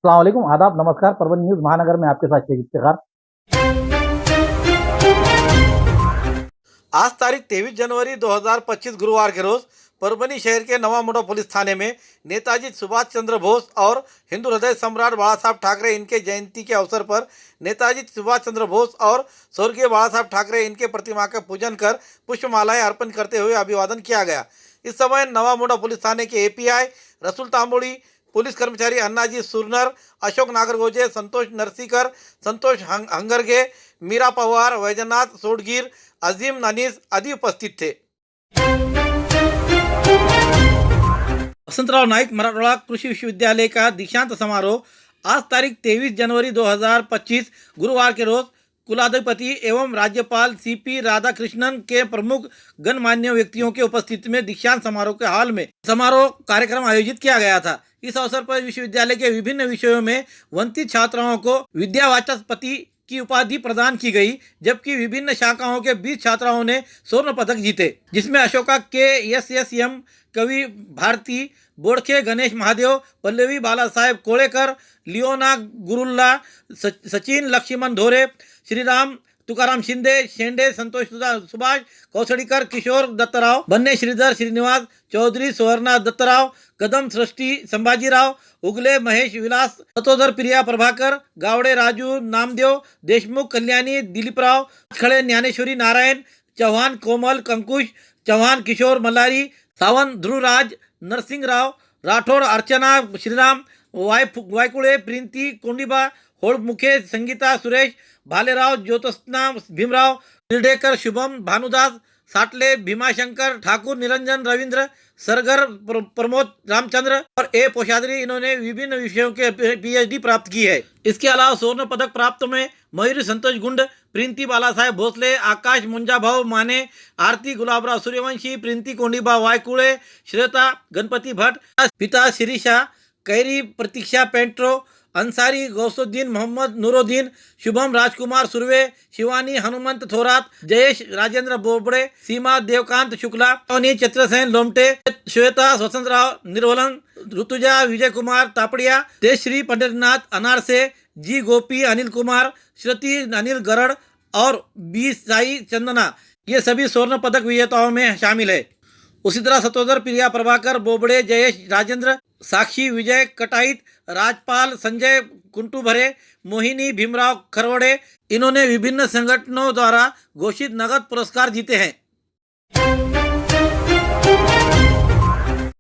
अस्सलाम वालेकुम, आदाब, नमस्कार। परभणी न्यूज़ महानगर में आपके साथ शेख इफ्तिखार। आज तारीख 23 जनवरी 2025 गुरुवार के रोज परभणी शहर के नवा मोड़ा पुलिस थाने में नेताजी सुभाष चंद्र बोस और हिंदू हृदय सम्राट बाला साहब ठाकरे इनके जयंती के अवसर पर नेताजी सुभाष चंद्र बोस और स्वर्गीय बाला साहब ठाकरे इनके प्रतिमा का पूजन कर पुष्पमालाएं अर्पण करते हुए अभिवादन किया गया। इस समय नवा मोड़ा पुलिस थाने के एपीआई रसूल तांबोड़ी, पुलिस कर्मचारी अन्नाजी सुरनर, अशोक नागरगोजे, संतोष नरसीकर, संतोष हंगरगे, मीरा पवार, वैजनाथ सोडगीर, अजीम ननीस आदि उपस्थित थे। वसंतराव नाइक मराठवाड़ा कृषि विश्वविद्यालय का दीक्षांत समारोह आज तारीख 23 जनवरी 2025 गुरुवार के रोज कुलाधिपति एवं राज्यपाल सीपी राधाकृष्णन के प्रमुख गणमान्य व्यक्तियों के उपस्थिति में दीक्षांत समारोह के हाल में समारोह कार्यक्रम आयोजित किया गया था। इस अवसर पर विश्वविद्यालय के विभिन्न विषयों में वंचित छात्राओं को विद्यावाचस्पति की उपाधि प्रदान की गई, जबकि विभिन्न शाखाओं के 20 छात्राओं ने स्वर्ण पदक जीते, जिसमें अशोका के एस कवि भारती, बोड़खे गणेश महादेव, पल्लवी बाला साहेब कोळेकर, लियोना गुरुल्ला, सचिन लक्ष्मण धोरे, श्रीराम तुकाराम शिंदे, शेंडे संतोष सुभाष कौसड़ीकर, किशोर दत्तराव, बन्ने श्रीधर श्रीनिवास चौधरी, सुवर्णा दत्तराव, कदम सृष्टि संभाजीराव, उगले महेश विलास, सतोदर प्रिया प्रभाकर, गावड़े राजू नामदेव, देशमुख कल्याणी दिलीपराव, खड़े ज्ञानेश्वरी नारायण, चौहान कोमल कंकुश, चौहान किशोर मल्लारी, सावंत ध्रुवराज, नरसिंहराव राठौड़, अर्चना श्रीराम, वायकुळे प्रीति कोंडिबा, होळमुखे संगीता सुरेश, भालेराव ज्योत्स्ना भीमराव, निर्डेकर शुभम भानुदास, साटले भीमाशंकर ठाकुर, निरंजन रविंद्र सरगर, प्रमोद रामचंद्र और ए पोशादरी, इन्होंने विभिन्न विषयों के पीएचडी प्राप्त की है। इसके अलावा स्वर्ण पदक प्राप्त में मयूरी संतोष गुंड, प्रीति बाला साहेब भोसले, आकाश मुंजाभाऊ माने, आरती गुलाबराव सूर्यवंशी, प्रीति कोंडिबा वायकुळे, श्वेता गणपति भट्ट, पिता शिरीषा कैरी, प्रतीक्षा पेंट्रो, अंसारी गौसुद्दीन, मोहम्मद नूरुद्दीन, शुभम राजकुमार सुर्वे, शिवानी हनुमंत थोरात, जयेश राजेंद्र बोबड़े, सीमा देवकांत शुक्ला, टोनी चत्रसेन लोमटे, श्वेता वसंतराव निर्वलन, ऋतुजा विजय कुमार तापड़िया, तेजश्री पंडितनाथ अनारसे, जी गोपी अनिल कुमार, श्रुति अनिल गरड़ और बी साई चंदना, ये सभी स्वर्ण पदक विजेताओं में शामिल है। उसी तरह सतोदर प्रिया प्रभाकर बोबड़े, जयेश राजेंद्र, साक्षी विजय कटाईत, राजपाल संजय कुंटू भरे, मोहिनी भीमराव खरवड़े, इन्होंने विभिन्न संगठनों द्वारा घोषित नगद पुरस्कार जीते हैं।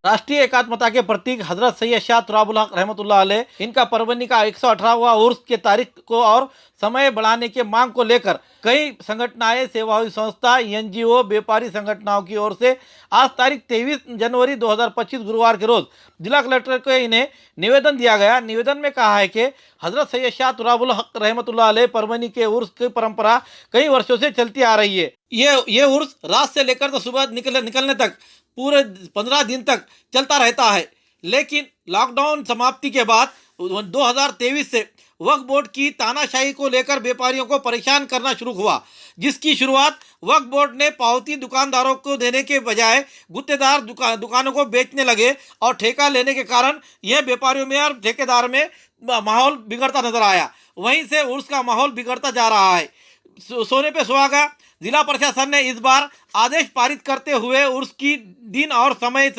राष्ट्रीय एकात्मता के प्रतीक हजरत सैयद शाह तुराबुल हक रहमतुल्लाह अलैह, इनका परभणी का 118वां उर्स के तारीख को और समय बढ़ाने के मांग को लेकर कई संगठनाएं, सेवाभावी संस्था, एनजीओ, व्यापारी संगठनों की ओर से आज तारीख 23 जनवरी 2025 गुरुवार के रोज जिला कलेक्टर को इन्हें निवेदन दिया गया। निवेदन में कहा है कि हजरत सैयद शाह तुराबुल हक रहमतुल्लाह अलैह परभणी के उर्स की परंपरा कई वर्षों से चलती आ रही है। ये उर्स रात से लेकर तो सुबह निकलने तक पूरे 15 दिन तक चलता रहता है, लेकिन लॉकडाउन समाप्ति के बाद 2023 से वक्फ बोर्ड की तानाशाही को लेकर व्यापारियों को परेशान करना शुरू हुआ, जिसकी शुरुआत वक्फ बोर्ड ने पावती दुकानदारों को देने के बजाय गुत्तेदार दुकानों को बेचने लगे और ठेका लेने के कारण यह व्यापारियों में और ठेकेदार में माहौल बिगड़ता नजर आया। वहीं से उर्स का माहौल बिगड़ता जा रहा है। सोने पे सुहागा। जिला प्रशासन ने इस बार आदेश पारित करते हुए उर्स की दिन और समय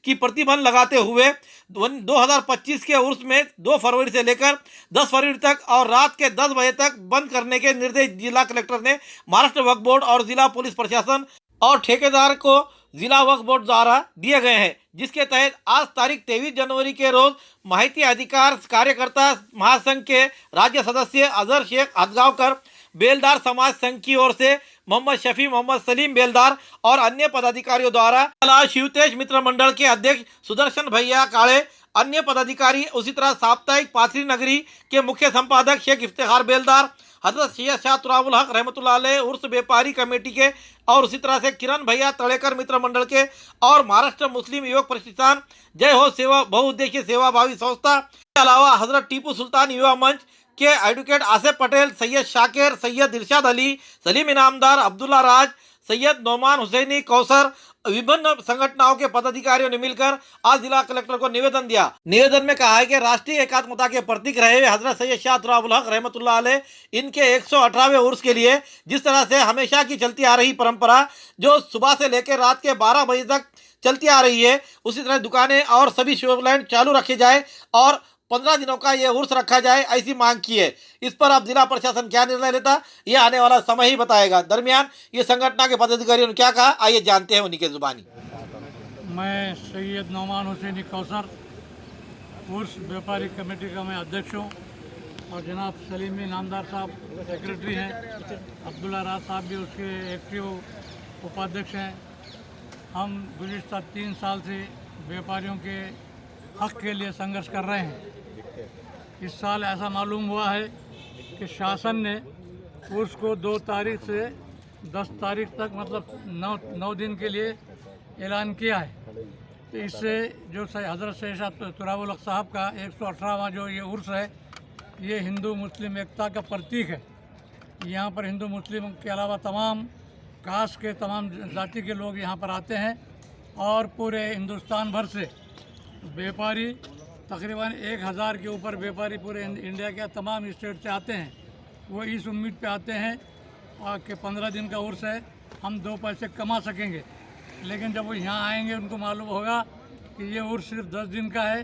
की प्रतिबंध लगाते हुए 2025 के उर्स में 2 फरवरी से लेकर 10 फरवरी तक और रात के 10 बजे तक बंद करने के निर्देश जिला कलेक्टर ने महाराष्ट्र वक्फ बोर्ड और जिला पुलिस प्रशासन और ठेकेदार को जिला वक्फ बोर्ड द्वारा दिए गए हैं, जिसके तहत आज तारीख 23 जनवरी के रोज माहिती अधिकार कार्यकर्ता महासंघ के राज्य सदस्य अजहर शेख हदगांवकर, बेलदार समाज संघ की ओर से मोहम्मद शफी, मोहम्मद सलीम बेलदार और अन्य पदाधिकारियों द्वारा शिवतेज मित्र मंडल के अध्यक्ष सुदर्शन भैया काले, अन्य पदाधिकारी, उसी तरह साप्ताहिक पाथरी नगरी के मुख्य संपादक शेख इफ्तिखार बेलदार, हजरत सैयद शाह तुराबुल हक रहमतुल्लाह अलैह उर्स व्यापारी कमेटी के और उसी तरह से किरण भैया तड़ेकर मित्र मंडल के और महाराष्ट्र मुस्लिम युवक प्रतिष्ठान, जय हो सेवा बहुउद्देशीय सेवाभावी संस्था के अलावा हजरत टीपू सुल्तान युवा मंच के एडवोकेट आसिफ पटेल, सैयद शाकिर, सैयद इरशाद अली, सलीम इनामदार, अब्दुल्ला राज, सैयद नोमान हुसैनी कौसर विभिन्न संगठनों के पदाधिकारियों ने मिलकर आज जिला कलेक्टर को निवेदन दिया। निवेदन में कहा है कि राष्ट्रीय एकात्मता के प्रतीक रहे हुए हजरत सैयद शाह तुराबुल हक रहमतुल्लाह अलैह इनके 118वें उर्स के लिए जिस तरह से हमेशा की चलती आ रही परंपरा जो सुबह से लेकर रात के 12 बजे तक चलती आ रही है, उसी तरह दुकानें और सभी शॉपलैंड चालू रखे जाए और 15 दिनों का ये उर्स रखा जाए, ऐसी मांग की है। इस पर अब जिला प्रशासन क्या निर्णय लेता ये आने वाला समय ही बताएगा। दरमियान ये संगठन के पदाधिकारियों ने क्या कहा, आइए जानते हैं उन्हीं के जुबानी। मैं सैयद नौमान हुसैनी कौसर उर्स व्यापारी कमेटी का मैं अध्यक्ष हूँ और जनाब सलीमी नामदार साहब सेक्रेटरी हैं, अब्दुल्ला राज साहब भी उसके एक्टिव उपाध्यक्ष हैं। हम गुज़िश्ता 3 साल से व्यापारियों के हक के लिए संघर्ष कर रहे हैं। इस साल ऐसा मालूम हुआ है कि शासन ने उर्स को 2 तारीख से 10 तारीख तक मतलब 9 दिन के लिए ऐलान किया है। तो इससे जो हज़रत सैयद शाह तुराबुल हक साहब का 118वां जो ये उर्स है, ये हिंदू मुस्लिम एकता का प्रतीक है। यहाँ पर हिंदू मुस्लिम के अलावा तमाम कास्ट के तमाम जाति के लोग यहाँ पर आते हैं और पूरे हिंदुस्तान भर से व्यापारी तकरीबन 1000 के ऊपर व्यापारी पूरे इंडिया के तमाम स्टेट से आते हैं। वो इस उम्मीद पे आते हैं कि 15 दिन का उर्स है, हम 2 पैसे कमा सकेंगे। लेकिन जब वो यहाँ आएंगे उनको मालूम होगा कि ये उर्स सिर्फ 10 दिन का है,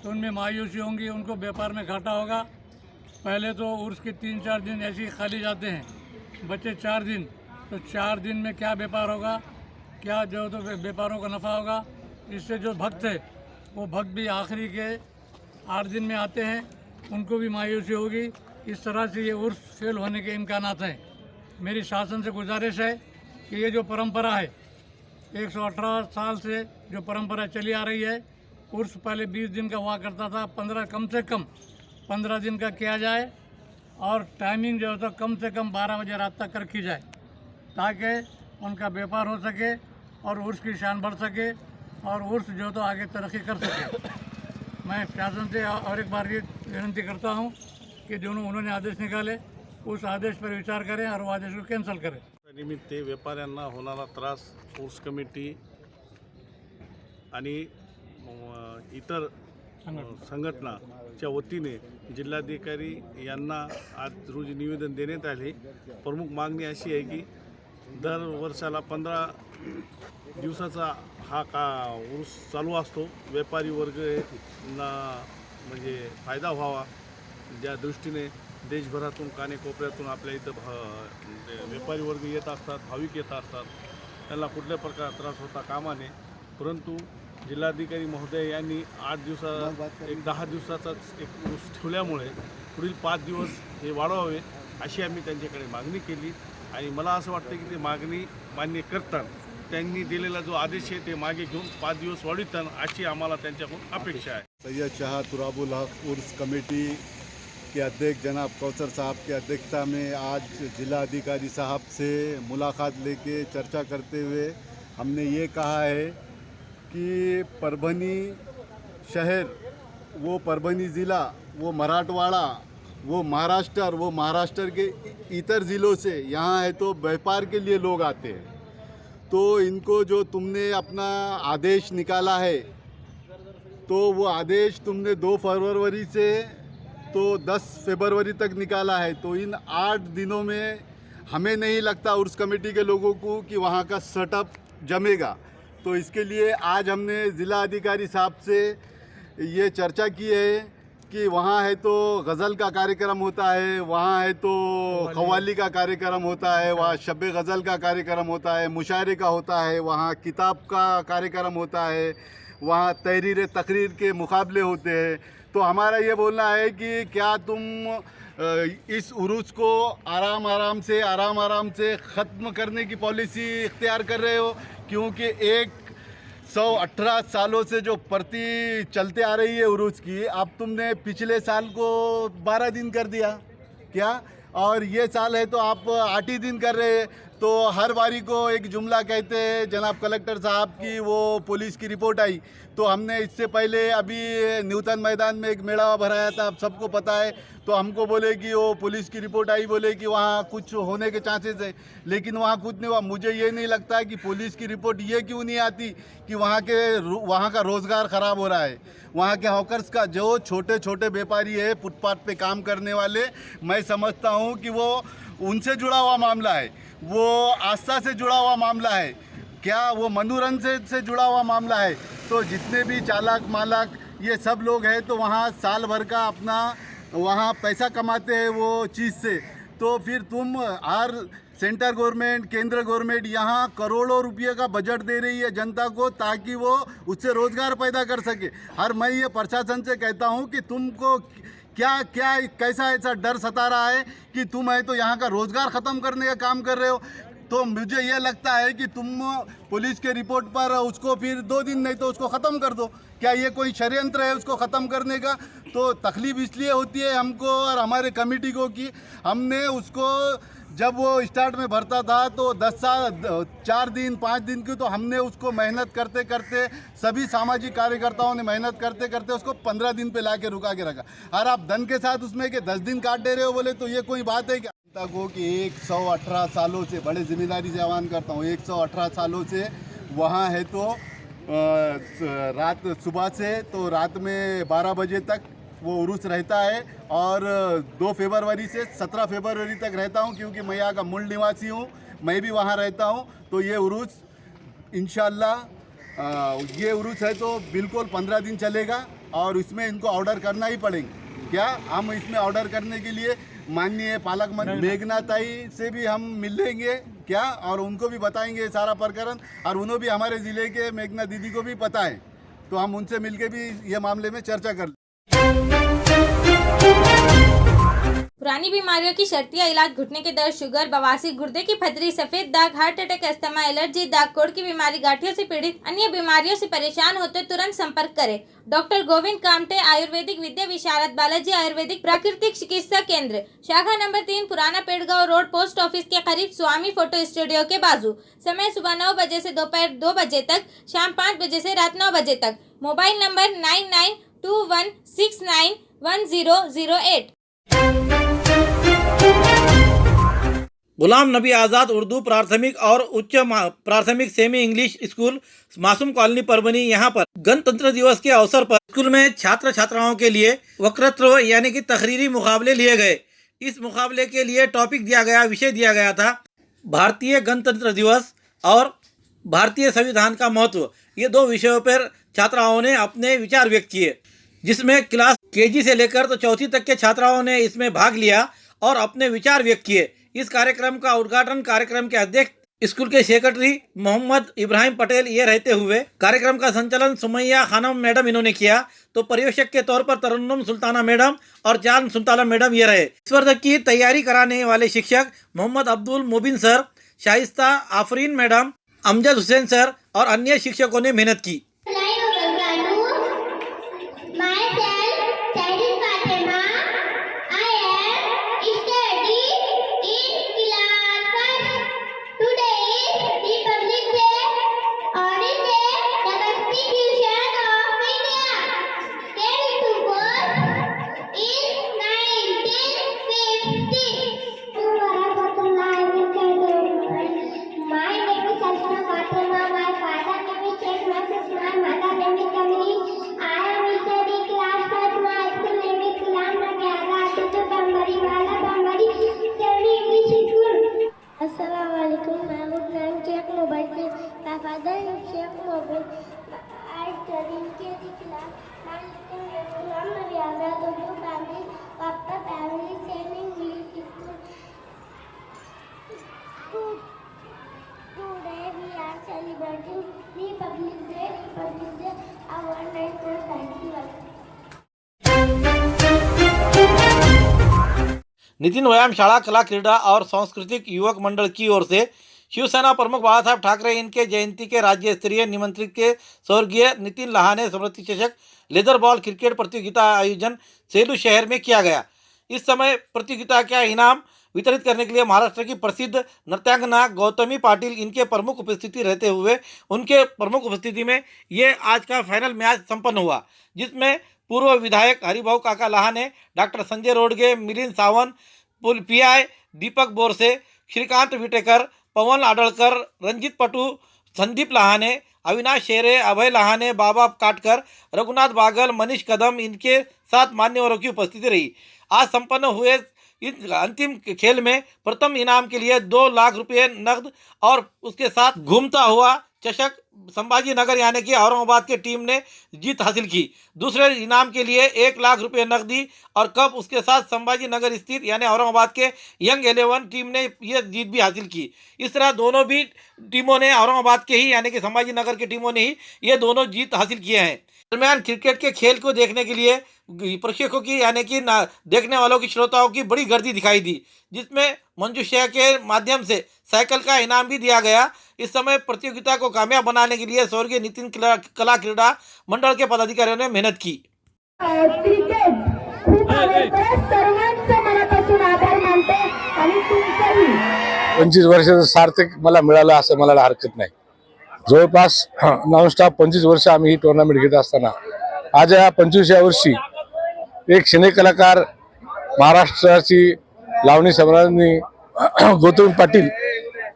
तो उनमें मायूसी होंगी, उनको व्यापार में घाटा होगा। पहले तो उर्स के 3-4 दिन ऐसे ही खाली जाते हैं, बचे 4 दिन, तो 4 दिन में क्या व्यापार होगा, क्या जो तो व्यापारों का नफ़ा होगा। इससे जो भक्त है वो भक्त भी आखिरी के 8 दिन में आते हैं, उनको भी मायूसी होगी। इस तरह से ये उर्स फेल होने के इम्कानात हैं। मेरी शासन से गुजारिश है कि ये जो परंपरा है 118 साल से जो परंपरा चली आ रही है, उर्स पहले 20 दिन का हुआ करता था, 15 कम से कम 15 दिन का किया जाए और टाइमिंग जो है तो कम से कम 12 बजे रात तक रखी जाए ताकि उनका व्यापार हो सके और उर्स की शान बढ़ सके और उर्स जो तो आगे तरक्की कर सके। मैं शासन से और एक बार ये विनती करता हूँ कि जो उन्होंने आदेश निकाले उस आदेश पर विचार करें और वो आदेश को कैंसिल करें। निमित्त व्यापाऱ्यांना होणारा त्रास उर्स कमिटी आणि इतर संघटनाच्या वतीने जिल्हाधिकारी यांना आज रोजी निवेदन देण्यात आले। प्रमुख मागणी अशी आहे की दर वर्षाला 15 दिवसाचा हा उर्स चालू असतो। व्यापारी वर्गांना म्हणजे फायदा व्हावा ज्या दृष्टीने देशभरातून कानेकोपऱ्यातून आपल्या इथं व्यापारी वर्ग येत असतात, भाविक येत असतात, त्यांना कुठल्या प्रकार त्रास होता कामा नये। परंतु जिल्हाधिकारी महोदय यांनी 10 दिवसाचा एक उर्स ठेवल्यामुळे पुढील 5 दिवस हे वाढवावे अशी आम्ही त्यांच्याकडे मागणी केली आणि मला असं वाटतं की ते मागणी मान्य करतात। त्यांनी दिलेला जो आदेश आहे ते मागे घेऊन 5 दिवस वाढवतात अशी आम्हाला त्यांच्याकडून अपेक्षा है। सैयद शाह तुराबुल हक उर्स कमेटी के अध्यक्ष जनाब कौसर साहब की अध्यक्षता में आज जिला अधिकारी साहब से मुलाकात लेके चर्चा करते हुए हमने ये कहा है कि परभनी शहर, वो परभनी ज़िला, वो मराठवाड़ा, वो महाराष्ट्र के इतर ज़िलों से यहाँ है तो व्यापार के लिए लोग आते हैं। तो इनको जो तुमने अपना आदेश निकाला है तो वो आदेश तुमने 2 फरवरी से तो 10 फरवरी तक निकाला है। तो इन 8 दिनों में हमें नहीं लगता उर्स कमेटी के लोगों को कि वहाँ का सेटअप जमेगा। तो इसके लिए आज हमने ज़िला अधिकारी साहब से ये चर्चा की है कि वहाँ है तो गज़ल का कार्यक्रम होता है, वहाँ है तो कव्वाली का कार्यक्रम होता है, वहाँ शब गज़ल का कार्यक्रम होता है, मुशायरे का होता है, वहाँ किताब का कार्यक्रम होता है, वहाँ तहरीर तकरीर के मुकाबले होते हैं। तो हमारा ये बोलना है कि क्या तुम इस उरूस को आराम आराम से ख़त्म करने की पॉलिसी इख्तियार कर रहे हो, क्योंकि 118 सालों से जो प्रति चलते आ रही है उरूस की, अब तुमने पिछले साल को 12 दिन कर दिया क्या, और ये साल है तो आप 8 ही दिन कर रहे हैं। तो हर बारी को एक जुमला कहते हैं जनाब कलेक्टर साहब की वो पुलिस की रिपोर्ट आई। तो हमने इससे पहले अभी न्यूटन मैदान में एक मेला भराया था, आप सबको पता है। तो हमको बोले कि वो पुलिस की रिपोर्ट आई, बोले कि वहाँ कुछ होने के चांसेस है, लेकिन वहाँ कुछ नहीं हुआ। मुझे ये नहीं लगता है कि पुलिस की रिपोर्ट ये क्यों नहीं आती कि वहाँ का रोज़गार ख़राब हो रहा है। वहाँ के हॉकर्स का जो छोटे छोटे व्यापारी है फुटपाथ पे काम करने वाले, मैं समझता हूँ कि वो उनसे जुड़ा हुआ मामला है, वो आस्था से जुड़ा हुआ मामला है, क्या वो मनोरंजन से जुड़ा हुआ मामला है। तो जितने भी चालाक मालाक ये सब लोग हैं तो वहाँ साल भर का अपना वहाँ पैसा कमाते हैं वो चीज़ से। तो फिर तुम हर सेंटर गवर्नमेंट केंद्र गवर्नमेंट यहाँ करोड़ों रुपये का बजट दे रही है जनता को ताकि वो उससे रोज़गार पैदा कर सके। हर मैं ये प्रशासन से कहता हूँ कि तुमको क्या क्या कैसा ऐसा डर सता रहा है कि तुम है तो यहाँ का रोज़गार ख़त्म करने का काम कर रहे हो। तो मुझे ये लगता है कि तुम पुलिस के रिपोर्ट पर उसको फिर 2 दिन नहीं तो उसको ख़त्म कर दो। क्या ये कोई षड्यंत्र है उसको ख़त्म करने का? तो तकलीफ इसलिए होती है हमको और हमारे कमेटी को कि हमने उसको जब वो स्टार्ट में भरता था तो 4 दिन 5 दिन की, तो हमने उसको मेहनत करते करते सभी सामाजिक कार्यकर्ताओं ने मेहनत करते करते उसको 15 दिन पे ला के रुका के रखा। और आप धन के साथ उसमें के 10 दिन काट दे रहे हो बोले तो ये कोई बात है क्या? को कि 118 सालों से, बड़े जिम्मेदारी से आह्वान करता हूँ, 118 सालों से वहाँ है तो रात सुबह से तो रात में 12 बजे तक वो उर्स रहता है और 2 फरवरी से 17 फरवरी तक रहता हूँ, क्योंकि मैं यहाँ का मूल निवासी हूँ, मैं भी वहाँ रहता हूँ। तो ये उर्स इंशाल्लाह ये उर्स है तो बिल्कुल 15 दिन चलेगा और इसमें इनको ऑर्डर करना ही पड़ेगा। क्या हम इसमें ऑर्डर करने के लिए माननीय पालक मंत्री मेघना ताई से भी हम मिलेंगे क्या, और उनको भी बताएंगे सारा प्रकरण, और उन्हें भी हमारे ज़िले के मेघना दीदी को भी पता है, तो हम उनसे मिलके भी ये मामले में चर्चा कर। पुरानी बीमारियों की शर्तिया इलाज, घुटने के दर्द, शुगर, बवासीर, गुर्दे की पथरी, सफेद दाग, हार्ट अटैक, अस्थमा, एलर्जी, दाग कोड़ की बीमारी, गांठियों से पीड़ित अन्य बीमारियों से परेशान होते तुरंत संपर्क करें। डॉक्टर गोविंद कामटे, आयुर्वेदिक विद्या विशारद, बालाजी आयुर्वेदिक प्राकृतिक चिकित्सा केंद्र, शाखा नंबर 3, पुराना पेड़गांव रोड, पोस्ट ऑफिस के करीब, स्वामी फोटो स्टूडियो के बाजू। समय सुबह 9 बजे से दोपहर 2 बजे तक, शाम 5 बजे से रात 9 बजे तक। Mobile number 9921691008। गुलाम नबी आज़ाद उर्दू प्राथमिक और उच्च प्राथमिक सेमी इंग्लिश स्कूल, मासूम कॉलोनी, परभनी। यहाँ पर गणतंत्र दिवस के अवसर पर स्कूल में छात्र छात्राओं के लिए वक्तृत्व यानी कि तकरीरी मुकाबले लिए गए। इस मुकाबले के लिए टॉपिक दिया गया, विषय दिया गया था भारतीय गणतंत्र दिवस और भारतीय संविधान का महत्व। ये 2 विषयों पर छात्राओं ने अपने विचार व्यक्त किए, जिसमें क्लास केजी से लेकर तो 4वीं तक के छात्राओं ने इसमें भाग लिया और अपने विचार व्यक्त किए। इस कार्यक्रम का उद्घाटन कार्यक्रम के अध्यक्ष स्कूल के सेक्रेटरी मोहम्मद इब्राहिम पटेल ये रहते हुए कार्यक्रम का संचालन सुमैया खानम मैडम इन्होंने किया। तो परिवेशक के तौर पर तरन्नुम सुल्ताना मैडम और जान सुल्ताना मैडम ये रहे। इस वर्ष की तैयारी कराने वाले शिक्षक Mohammad Abdul Mubin sir, Shaista Afreen madam, Amjad Hussain sir और अन्य शिक्षकों ने मेहनत की। नितिन व्यायाम शाला कला क्रीड़ा और सांस्कृतिक युवक मंडल की ओर से शिवसेना प्रमुख बाला साहब ठाकरे इनके जयंती के राज्य स्तरीय निमंत्रित के स्वर्गीय नितिन लहाने स्मृति चषक लेदर बॉल क्रिकेट प्रतियोगिता आयोजन सेलू शहर में किया गया। इस समय प्रतियोगिता का इनाम वितरित करने के लिए महाराष्ट्र की प्रसिद्ध नृत्यांगना गौतमी पाटिल इनके प्रमुख उपस्थिति रहते हुए उनके प्रमुख उपस्थिति में ये आज का फाइनल मैच संपन्न हुआ, जिसमें पूर्व विधायक हरिभाऊ काका लहाने, डॉक्टर संजय रोडगे, मिलिंद सावंत, पीआय दीपक बोरसे, श्रीकांत विटेकर, पवन आडळकर, रणजित पटू, संदीप लहाने, अविनाश शेरे, अभय लहाने, बाबा काटकर, रघुनाथ बागल, मनीष कदम इनके साथ मान्यवरों की उपस्थिति रही। आज संपन्न हुए इस अंतिम खेल में प्रथम इनाम के लिए 2 लाख रुपये नकद और उसके साथ घूमता हुआ चषक संभाजी नगर यानी कि औरंगाबाद की टीम ने जीत हासिल की। दूसरे इनाम के लिए 1 लाख रुपये नकदी और कप उसके साथ संभाजी नगर स्थित यानी औरंगाबाद के यंग 11 टीम ने यह जीत भी हासिल की। इस तरह दोनों भी टीमों ने औरंगाबाद के ही यानी कि संभाजी नगर की टीमों ने ही ये दोनों जीत हासिल किए हैं। दरमियान क्रिकेट के खेल को देखने के लिए प्रेक्षकों की यानी कि देखने वालों की श्रोताओं की बड़ी गर्दी दिखाई दी, जिसमें मंजूषा के माध्यम से साइकिल का इनाम भी दिया गया। इस समय प्रतियोगिता को कामयाब बनाने के लिए स्वर्गीय नितिन कला क्रीडा मंडल के पदाधिकारियों ने मेहनत की। क्रिकेट खूप आवडतं, सर्वांचं मनापासून आभार मानते आणि तुमचंही 25 वर्षाचं सार्थक मला मिळालं असं म्हणायला हरकत नाही। जवळपास नॉनस्टॉप 25 वर्ष आम्ही ही टुर्नामेंट घेत असताना आज या 25व्या वर्षी एक सिने कलाकार महाराष्ट्राची लावणी सम्राज्ञी गौतमी पाटील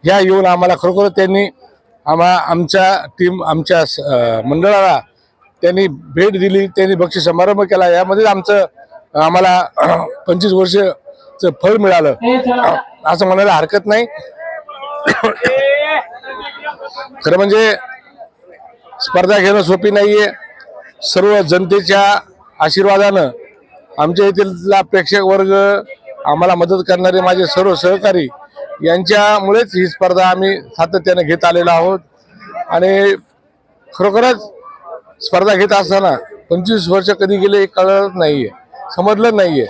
ह्या येऊन आम्हाला खरोखर त्यांनी आमच्या टीम आमच्या मंडळाला त्यांनी भेट दिली, त्यांनी बक्षीस समारंभ केला। यामध्ये आम्हाला 25 वर्षाचं फळ मिळालं असं म्हणायला हरकत नाही। खरं म्हणजे स्पर्धा घेणं सोपी नाहीये। सर्व जनतेच्या आशीर्वादानं आमच्या येथील प्रेक्षक वर्ग आम्हाला मदत करणारे माझे सर्व सहकारी यांच्यामुळेच ही स्पर्धा आम्ही सातत्याने घेत आलेलो आहोत आणि खरोखरच स्पर्धा घेत असताना 25 वर्ष कधी गेले हे कळत नाहीये, समजलं नाहीये।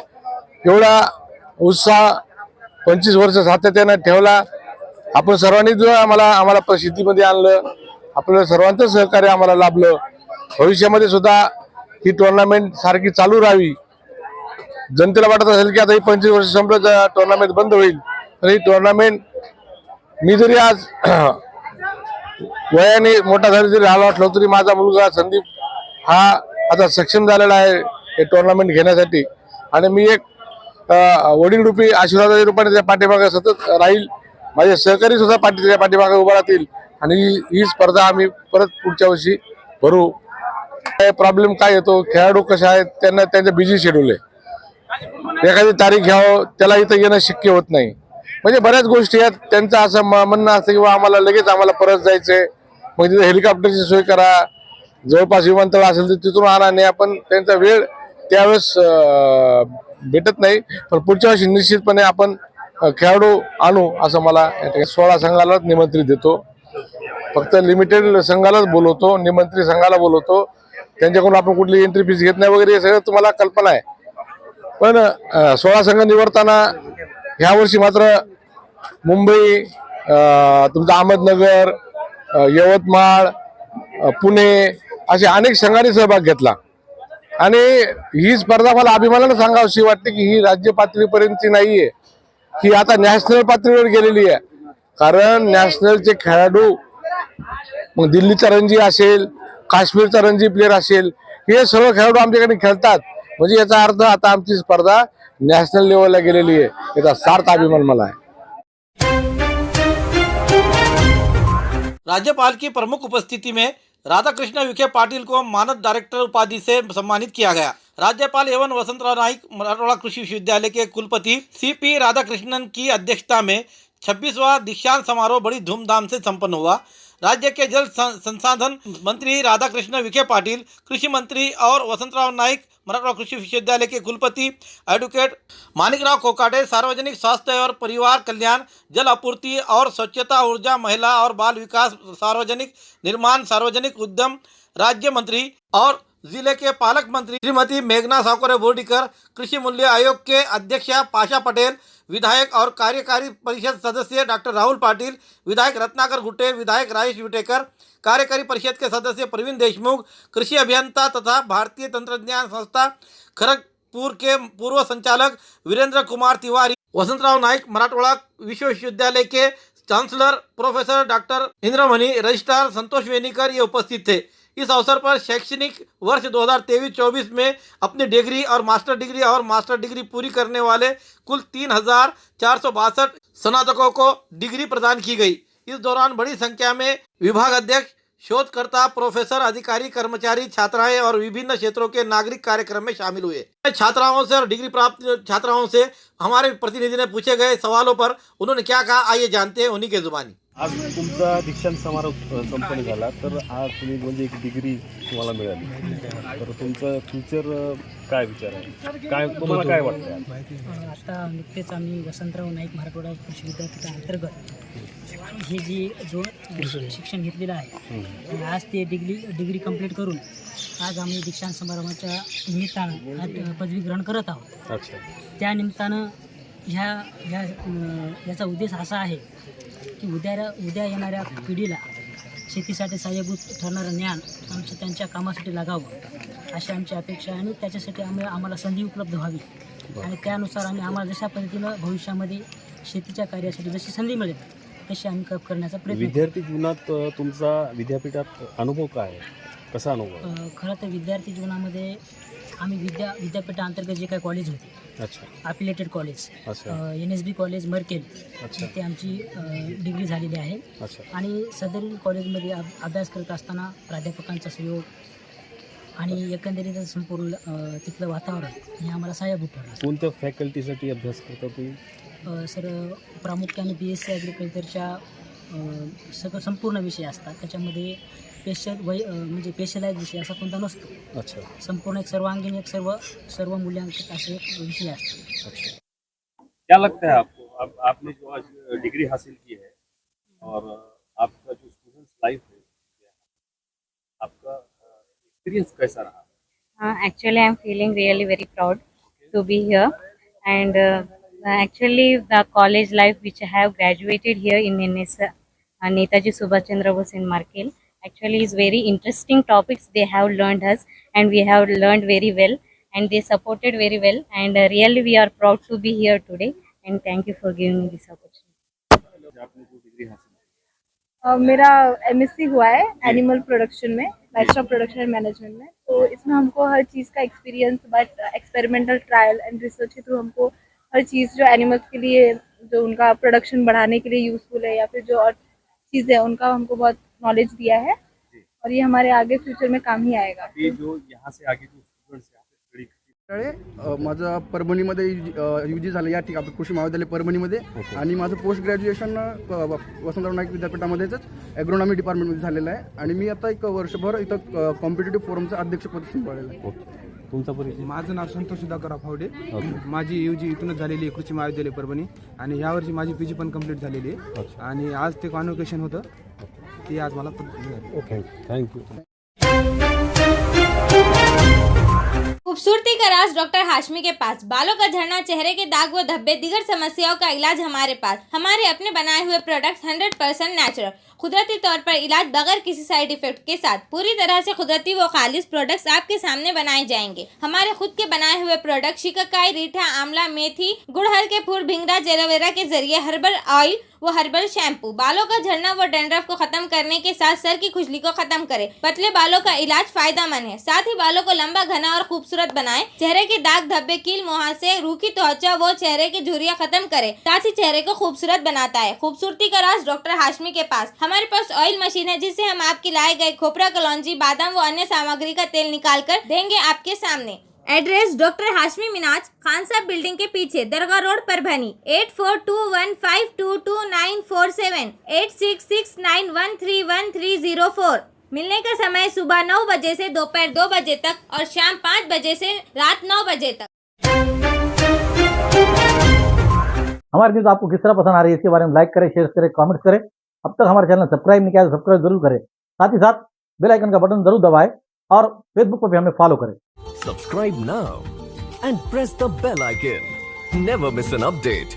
एवढा उत्साह 25 वर्ष सातत्याने ठेवला। आपण सर्वांनी जो आम्हाला प्रसिद्धीमध्ये आणलं, आपल्या सर्वांचं सहकार्य आम्हाला लाभलं। भविष्यामध्ये सुद्धा ही टुर्नामेंट सारखी चालू राहावी। जनतेला वाटत असेल की आता ही 25 वर्ष संपलं टुर्नामेंट बंद होईल, तर ही टुर्नामेंट मी जरी आज वयाने मोठा झाला जरी राहिला असलो तरी माझा मुलगा संदीप हा आता सक्षम झालेला आहे हे टुर्नामेंट घेण्यासाठी आणि मी एक वडीलरूपी आशीर्वादाच्या रूपाने त्या पाठीमागे सतत राहील। माझे सहकारी सुद्धा पाठीमागे उभा राहतील आणि ही स्पर्धा आम्ही परत पुढच्या वर्षी भरू। काय प्रॉब्लेम काय येतो, खेळाडू कसे आहेत त्यांना त्यांचं बिझी शेड्यूल आहे, एखादी तारीख घ्यावं त्याला इथं येणं शक्य होत नाही। म्हणजे बऱ्याच गोष्टी आहेत, त्यांचं असं म्हणणं असतं की आम्हाला लगेच परत जायचंय, मग तिथे हेलिकॉप्टरची सोय करा, जवळपास विमानतळ असेल तर तिथून आणा नाही। आपण त्यांचा वेळ त्यावेळेस भेटत नाही, पण पुढच्या वर्षी निश्चितपणे आपण खेळाडू आणू असं मला 16 संघालाच निमंत्रित देतो। फक्त लिमिटेड संघालाच बोलवतो, निमंत्रित संघाला बोलवतो, त्यांच्याकडून आपण कुठली एंट्री फीस घेत नाही वगैरे, हे सगळं तुम्हाला कल्पना आहे। पण 16 संघ निवडताना ह्या वर्षी मात्र मुंबई, तुमचं अहमदनगर, यवतमाळ, पुणे असे अनेक संघांनी सहभाग घेतला आणि ही स्पर्धा मला अभिमानाने सांगावीशी वाटते की ही राज्य पातळीपर्यंतची नाहीये, ही आता नॅशनल पातळीवर गेलेली आहे। कारण नॅशनलचे खेळाडू मग दिल्लीचा रणजी असेल, काश्मीरचा रणजी प्लेअर असेल, हे सर्व खेळाडू आमच्याकडे खेळतात। म्हणजे याचा अर्थ आता आमची स्पर्धा नॅशनल लेवलला गेलेली आहे, याचा सार्थ अभिमान मला आहे। राज्यपाल की प्रमुख उपस्थिति में राधाकृष्ण विखे पाटिल को मानद डायरेक्टर उपाधि से सम्मानित किया गया। राज्यपाल एवं वसंतराव नाईक मराठवाड़ा कृषि विश्वविद्यालय के कुलपति CP राधाकृष्णन की अध्यक्षता में 26वां दीक्षांत समारोह बड़ी धूमधाम से संपन्न हुआ। राज्य के जल संसाधन मंत्री राधाकृष्ण विखे पाटिल, कृषि मंत्री और वसंतराव नाईक मराठवाड़ा कृषि विश्वविद्यालय के कुलपति एडवोकेट मानिकराव कोकाटे, सार्वजनिक स्वास्थ्य और परिवार कल्याण, जल आपूर्ति और स्वच्छता, ऊर्जा, महिला और बाल विकास, सार्वजनिक निर्माण, सार्वजनिक उद्यम राज्य मंत्री और जिले के पालक मंत्री श्रीमती मेघना सावकरे बोर्डीकर, कृषि मूल्य आयोग के अध्यक्ष पाशा पटेल, विधायक और कार्यकारी परिषद सदस्य डॉक्टर राहुल पाटिल, विधायक रत्नाकर गुट्टे, विधायक राजेश विटेकर, कार्यकारी परिषद के सदस्य प्रवीण देशमुख, कृषि अभियंता तथा भारतीय तंत्रज्ञान संस्था खड़गपुर के पूर्व संचालक वीरेंद्र कुमार तिवारी, वसंतराव नाईक मराठवाड़ा विश्वविद्यालय के chancellor professor doctor Indramani, registrar Santosh Venikar ये उपस्थित थे। इस अवसर पर शैक्षणिक वर्ष 2023-24 में अपनी डिग्री और मास्टर डिग्री पूरी करने वाले कुल 3,462 स्नातकों को डिग्री प्रदान की गई। इस दौरान बड़ी संख्या में विभाग अध्यक्ष, शोधकर्ता, प्रोफेसर, अधिकारी, कर्मचारी, छात्राएं और विभिन्न क्षेत्रों के नागरिक कार्यक्रम में शामिल हुए। छात्राओं से और डिग्री प्राप्त छात्राओं से हमारे प्रतिनिधि ने पूछे गए सवालों पर उन्होंने क्या कहा, आइए जानते हैं उन्हीं के जुबानी। आज तुमचा दीक्षांत समारोह संपन्न झाला, तर आज तुम्ही म्हणजे एक डिग्री तुम्हाला मिळाली, तर तुमचं फ्युचर काय विचार आहे, काय तुम्हाला काय वाटतं? आता नुकतेच आम्ही वसंतराव नाईक मराठवाडा कृषी विद्यापीठाअंतर्गत हे जो शिक्षण घेतलेलं आहे आणि आज ते डिग्री कंप्लीट करून आज आम्ही दीक्षांत समारंभाच्या निमित्तानं आज पदवी ग्रहण करत आहोत। अच्छा, त्या निमित्तानं याचा उद्देश असा आहे की उद्या येणाऱ्या पिढीला शेतीसाठी सहाय्यभूत ठरणारं ज्ञान त्यांच्या कामासाठी लागावं अशी आमची अपेक्षा आहे आणि त्याच्यासाठी आम्हाला संधी उपलब्ध व्हावी आणि त्यानुसार आम्हाला जशा पद्धतीनं भविष्यामध्ये शेतीच्या कार्यासाठी जशी संधी मिळेल तशी आम्ही करण्याचा प्रयत्न। विद्यार्थी जीवनात तुमचा विद्यापीठात अनुभव काय आहे, कसा अनुभव? खरं तर विद्यार्थी जीवनामध्ये आम्ही विद्यापीठाअंतर्गत जे काही कॉलेज होते, अच्छा, affiliated college, NSB college Merkel, ते आमची डिग्री झालेली आहे। आणि सदरील कॉलेजमध्ये अभ्यास करत असताना प्राध्यापकांचा सहयोग आणि एकंदरीत संपूर्ण तिथलं वातावरण हे आम्हाला सहाय्यभूत ठरलं। कोणत्या फॅकल्टीसाठी अभ्यास करता तुम्ही? सर, प्रामुख्याने BSc ॲग्रिकल्चरच्या सगळं संपूर्ण विषय असतात, त्याच्यामध्ये म्हणजे स्पेशलाइज विषय असा कोणता नसतो। अच्छा, संपूर्ण एक सर्वांगीण एक सर्व मूल्यांकित असे एक विषय असतो। अच्छा, क्या लगता है आपको, अब आपने जो आज डिग्री हासिल की है और आपका जो स्टूडेंट्स लाइफ है, आपका एक्सपीरियंस कैसा रहा? Actually, I am feeling really very proud to be here, and actually the college life which I have graduated here in Netaji Subhash Chandra Bose in Markel actually is very interesting topics they have learned us, and we have learned very well, and they supported very well, and really we are proud to be here today, and thank you for giving me this opportunity। आपने जो degree हासिल मेरा MSc हुआ है animal production में, bachelor of production and management में। तो इसमें हमको हर चीज़ का experience, but experimental trial and research के थ्रू हमको हर चीज़ जो एनिमल्स के लिए, जो उनका प्रोडक्शन बढ़ाने के लिए यूज़फुल है या फिर जो और चीज़ें, उनका हमको बहुत नॉलेज दिया है और ये हमारे आगे फ्यूचर में काम ही आएगा। अभी जो यहाँ से आगे जो स्टूडेंट्स यहाँ पे स्टडी माझं परभणीमध्ये UG झालं या ठिकाणी कृषी महाविद्यालय परभणीमध्ये, आणि माझं पोस्ट ग्रॅज्युएशन वसंतराव नाईक विद्यापीठामध्येच ॲग्रोनॉमी डिपार्टमेंटमध्ये झालेलं आहे आणि मी आता एक वर्षभर इथं कॉम्पिटिटिव्ह फोरमचं अध्यक्षपद सांभाळलेलं आहे। तुमचा परिचय? माझं नाव संतोष सुधाकर फावडे, माझी UG इथूनच झालेली आहे, कृषी महाविद्यालय परभणी, आणि यावर्षी माझी PG पण कंप्लीट झालेली आहे आणि आज ते कॉन्व्होकेशन होतं, ते आज मला मिळालं। Okay, thank you. खूबसूरती का राज डॉक्टर हाशमी के पास। बालों का झड़ना, चेहरे के दाग व धब्बे, दीगर समस्याओं का इलाज हमारे पास। हमारे अपने बनाए हुए प्रोडक्ट्स 100% नेचुरल, कुदरती तौर पर इलाज बगैर किसी साइड इफेक्ट के साथ। पूरी तरह से कुदरती व खालिश प्रोडक्ट्स आपके सामने बनाए जाएंगे। हमारे खुद के बनाए हुए प्रोडक्ट शिकाकाई, रीठा, आंवला, मेथी, गुड़हल के फूल, भिंगरा, एलोवेरा के जरिए हर्बल ऑयल वो हर्बल शैम्पू बालों का झड़ना व डैंड्रफ को खत्म करने के साथ सर की खुजली को खत्म करे। पतले बालों का इलाज फायदेमंद है, साथ ही बालों को लंबा, घना और खूबसूरत बनाए। चेहरे के दाग, धब्बे, कील, मुहासे, रूखी त्वचा वो चेहरे की झुर्रियां खत्म करे, साथ ही चेहरे को खूबसूरत बनाता है। खूबसूरती का राज डॉक्टर हाशमी के पास। हमारे पास ऑयल मशीन है जिससे हम आपकी लाए गए खोपरा, कलौंजी, बादाम व अन्य सामग्री का तेल निकाल कर देंगे आपके सामने। एड्रेस डॉक्टर हाशमी मिनाज, खान साहब बिल्डिंग के पीछे, दरगाह रोड, परभणी। 8421522947, 8669131304। मिलने का समय सुबह 9 बजे से दोपहर 2 बजे तक और शाम 5 बजे से रात 9 बजे तक। हमारी न्यूज़ आपको किस तरह पसंद आ रही है इसके बारे में लाइक करें, शेयर करें, कमेंट्स करें। अब तक हमारे चैनल सब्सक्राइब नहीं किया तो सब्सक्राइब जरूर करें, साथ ही साथ बेल आइकन का बटन जरूर दबाएं और फेसबुक पर भी हमें फॉलो करें। Subscribe now and press the bell icon. Never miss an update.